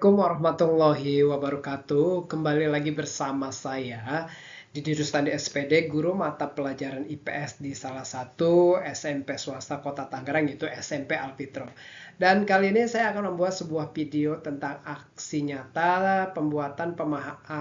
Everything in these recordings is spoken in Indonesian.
Assalamualaikum warahmatullahi wabarakatuh. Kembali lagi bersama saya Didi Rustandi SPD, guru mata pelajaran IPS di salah satu SMP swasta Kota Tangerang, yaitu SMP Alfitro. Dan kali ini saya akan membuat sebuah video tentang aksi nyata pembuatan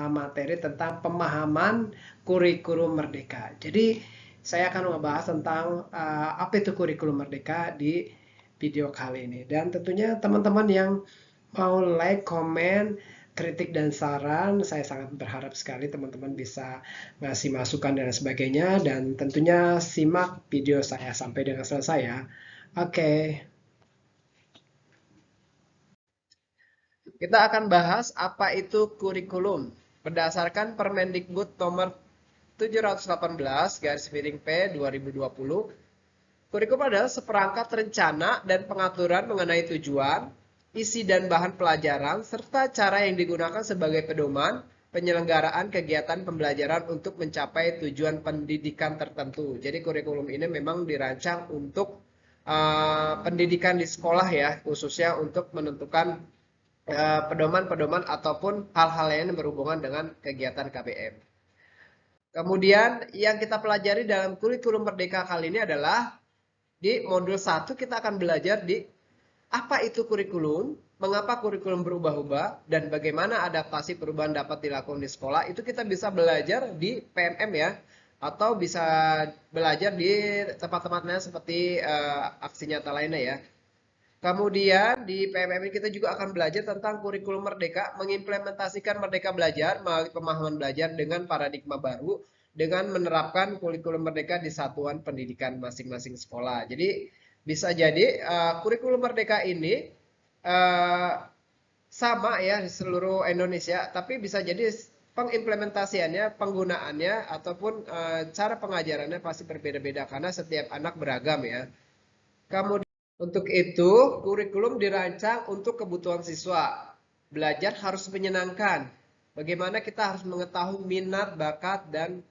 materi tentang pemahaman kurikulum merdeka. Jadi saya akan membahas tentang apa itu kurikulum merdeka di video kali ini. Dan tentunya teman-teman yang mau like, komen, kritik dan saran, saya sangat berharap sekali teman-teman bisa ngasih masukan dan sebagainya. Dan tentunya simak video saya sampai dengan selesai ya. Oke, kita akan bahas apa itu kurikulum. Berdasarkan Permendikbud nomor 718 garis miring P 2020, kurikulum adalah seperangkat rencana dan pengaturan mengenai tujuan, isi dan bahan pelajaran, serta cara yang digunakan sebagai pedoman penyelenggaraan kegiatan pembelajaran untuk mencapai tujuan pendidikan tertentu. Jadi kurikulum ini memang dirancang untuk pendidikan di sekolah ya, khususnya untuk menentukan pedoman-pedoman ataupun hal-hal lain yang berhubungan dengan kegiatan KBM. Kemudian yang kita pelajari dalam kurikulum Merdeka kali ini adalah di modul 1 kita akan belajar di apa itu kurikulum, mengapa kurikulum berubah-ubah, dan bagaimana adaptasi perubahan dapat dilakukan di sekolah. Itu kita bisa belajar di PMM ya, atau bisa belajar di tempat-tempat lain seperti aksi nyata lainnya ya. Kemudian di PMM ini kita juga akan belajar tentang kurikulum merdeka, mengimplementasikan merdeka belajar melalui pemahaman belajar dengan paradigma baru, dengan menerapkan kurikulum merdeka di satuan pendidikan masing-masing sekolah. Jadi bisa jadi kurikulum merdeka ini sama ya di seluruh Indonesia, tapi bisa jadi pengimplementasiannya, penggunaannya, ataupun cara pengajarannya pasti berbeda-beda karena setiap anak beragam ya. Kemudian untuk itu, kurikulum dirancang untuk kebutuhan siswa. Belajar harus menyenangkan. Bagaimana kita harus mengetahui minat, bakat, dan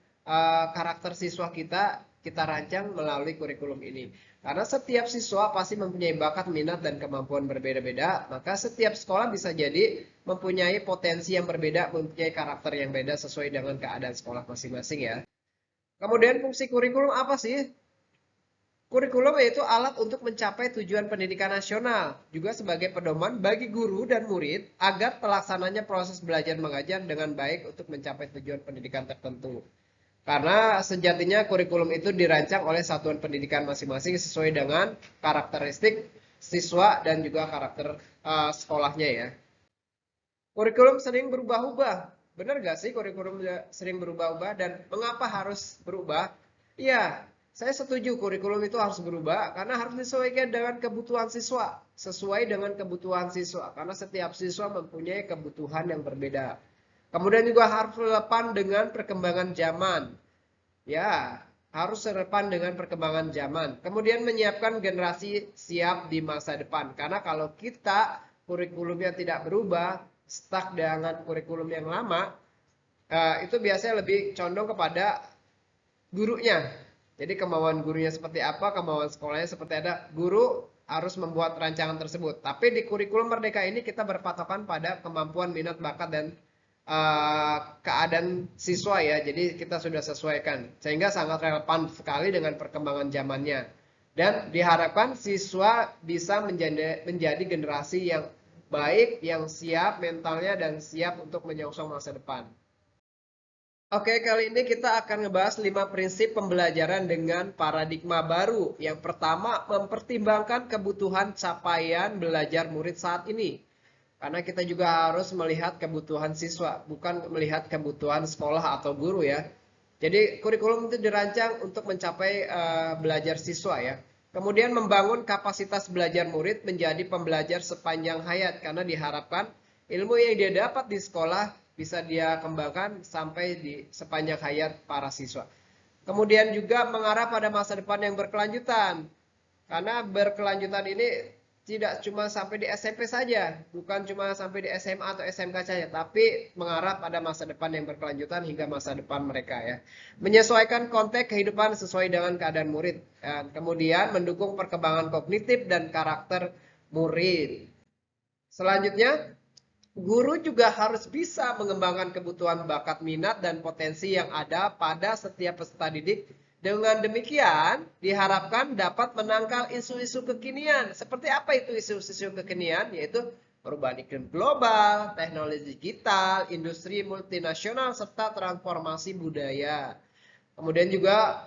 karakter siswa kita rancang melalui kurikulum ini. Karena setiap siswa pasti mempunyai bakat, minat, dan kemampuan berbeda-beda, maka setiap sekolah bisa jadi mempunyai potensi yang berbeda, mempunyai karakter yang beda sesuai dengan keadaan sekolah masing-masing ya. Kemudian fungsi kurikulum apa sih? Kurikulum yaitu alat untuk mencapai tujuan pendidikan nasional, juga sebagai pedoman bagi guru dan murid agar pelaksananya proses belajar mengajar dengan baik untuk mencapai tujuan pendidikan tertentu. Karena sejatinya kurikulum itu dirancang oleh satuan pendidikan masing-masing sesuai dengan karakteristik siswa dan juga karakter sekolahnya ya. Kurikulum sering berubah-ubah. Benar gak sih kurikulum sering berubah-ubah dan mengapa harus berubah? Iya, saya setuju kurikulum itu harus berubah karena harus disesuaikan dengan kebutuhan siswa. Sesuai dengan kebutuhan siswa. Karena setiap siswa mempunyai kebutuhan yang berbeda. Kemudian juga harus relevan dengan perkembangan zaman. Ya, harus relevan dengan perkembangan zaman. Kemudian menyiapkan generasi siap di masa depan. Karena kalau kita kurikulumnya tidak berubah, stuck dengan kurikulum yang lama, itu biasanya lebih condong kepada gurunya. Jadi kemauan gurunya seperti apa, kemauan sekolahnya seperti ada. Guru harus membuat rancangan tersebut. Tapi di kurikulum Merdeka ini kita berpatokan pada kemampuan, minat, bakat, dan keadaan siswa ya. Jadi kita sudah sesuaikan. Sehingga sangat relevan sekali dengan perkembangan zamannya. Dan diharapkan siswa bisa menjadi generasi yang baik, yang siap mentalnya, dan siap untuk menyongsong masa depan. Oke, kali ini kita akan ngebahas 5 prinsip pembelajaran dengan paradigma baru. Yang pertama, mempertimbangkan kebutuhan capaian belajar murid saat ini. Karena kita juga harus melihat kebutuhan siswa, bukan melihat kebutuhan sekolah atau guru ya. Jadi kurikulum itu dirancang untuk mencapai belajar siswa ya. Kemudian membangun kapasitas belajar murid menjadi pembelajar sepanjang hayat. Karena diharapkan ilmu yang dia dapat di sekolah bisa dia kembangkan sampai di sepanjang hayat para siswa. Kemudian juga mengarah pada masa depan yang berkelanjutan. Karena berkelanjutan ini tidak cuma sampai di SMP saja, bukan cuma sampai di SMA atau SMK saja, tapi mengarah pada masa depan yang berkelanjutan hingga masa depan mereka ya. Menyesuaikan konteks kehidupan sesuai dengan keadaan murid. Dan kemudian mendukung perkembangan kognitif dan karakter murid. Selanjutnya, Guru juga harus bisa mengembangkan kebutuhan bakat minat dan potensi yang ada pada setiap peserta didik. Dengan demikian, diharapkan dapat menangkal isu-isu kekinian. Seperti apa itu isu-isu kekinian? Yaitu perubahan iklim global, teknologi digital, industri multinasional, serta transformasi budaya. Kemudian juga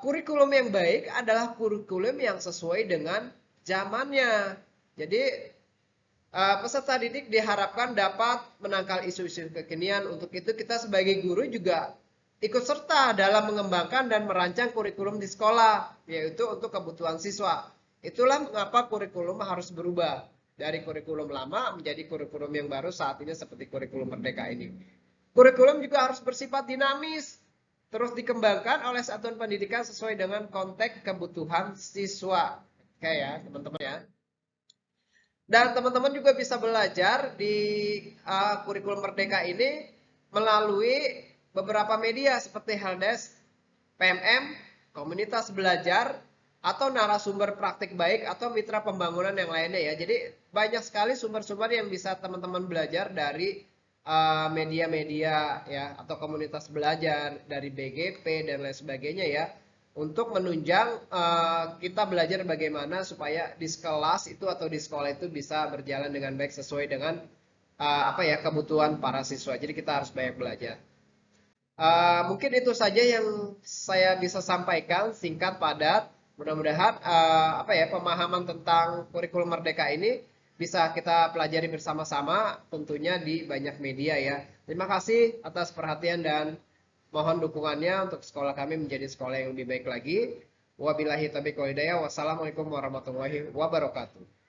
kurikulum yang baik adalah kurikulum yang sesuai dengan zamannya. Jadi peserta didik diharapkan dapat menangkal isu-isu kekinian. Untuk itu kita sebagai guru juga ikut serta dalam mengembangkan dan merancang kurikulum di sekolah, yaitu untuk kebutuhan siswa. Itulah mengapa kurikulum harus berubah dari kurikulum lama menjadi kurikulum yang baru saat ini seperti kurikulum Merdeka ini. Kurikulum juga harus bersifat dinamis, terus dikembangkan oleh satuan pendidikan sesuai dengan konteks kebutuhan siswa. Oke ya, teman-teman ya. Dan teman-teman juga bisa belajar di kurikulum Merdeka ini melalui beberapa media seperti Helpdesk, PMM, komunitas belajar, atau narasumber praktik baik atau mitra pembangunan yang lainnya ya. Jadi banyak sekali sumber-sumber yang bisa teman-teman belajar dari media-media ya atau komunitas belajar dari BGP dan lain sebagainya ya. Untuk menunjang kita belajar bagaimana supaya di kelas itu atau di sekolah itu bisa berjalan dengan baik sesuai dengan apa ya kebutuhan para siswa. Jadi kita harus banyak belajar. Mungkin itu saja yang saya bisa sampaikan singkat padat. Mudah-mudahan apa ya pemahaman tentang kurikulum Merdeka ini bisa kita pelajari bersama-sama tentunya di banyak media ya. Terima kasih atas perhatian dan mohon dukungannya untuk sekolah kami menjadi sekolah yang lebih baik lagi. Wabillahi taufiq wal hidayah. Wassalamualaikum warahmatullahi wabarakatuh.